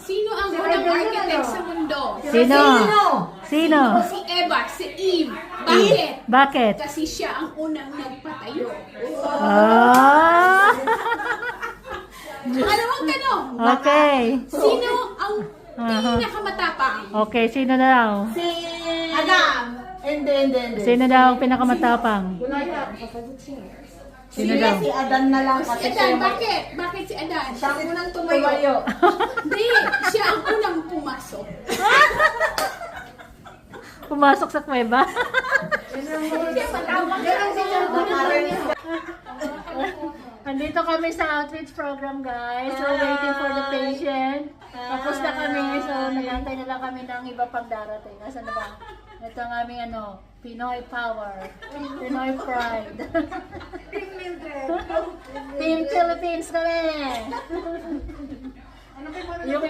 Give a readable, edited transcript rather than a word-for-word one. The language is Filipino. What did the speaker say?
Sino ang unang architect sa mundo? Sino? Sino? Si Eva, si Eve. Bakit? Bakit? Kasi siya ang unang nagpatayo. Ah! Pangalawang tanong. Okay. Sino ang pinakamatapang? Okay, sino daw? Si Adam. Hindi. Sino daw ang pinakamatapang? Sino daw? Si Adan na lang Si kasi Adan, bakit? Bakit si Adan? siya ang unang tumayo. Hindi, siya ang unang pumasok. Pumasok sa kuweba? Siya matapang kasi siya ang unang Andito kami sa outreach program, guys. So, waiting for the patient. Tapos na kami. So, nagantay na lang kami ng iba pang darating. Nasaan na ba? Ito ang aming Pinoy Power. Pinoy Pride. Team Philippines kami! Yung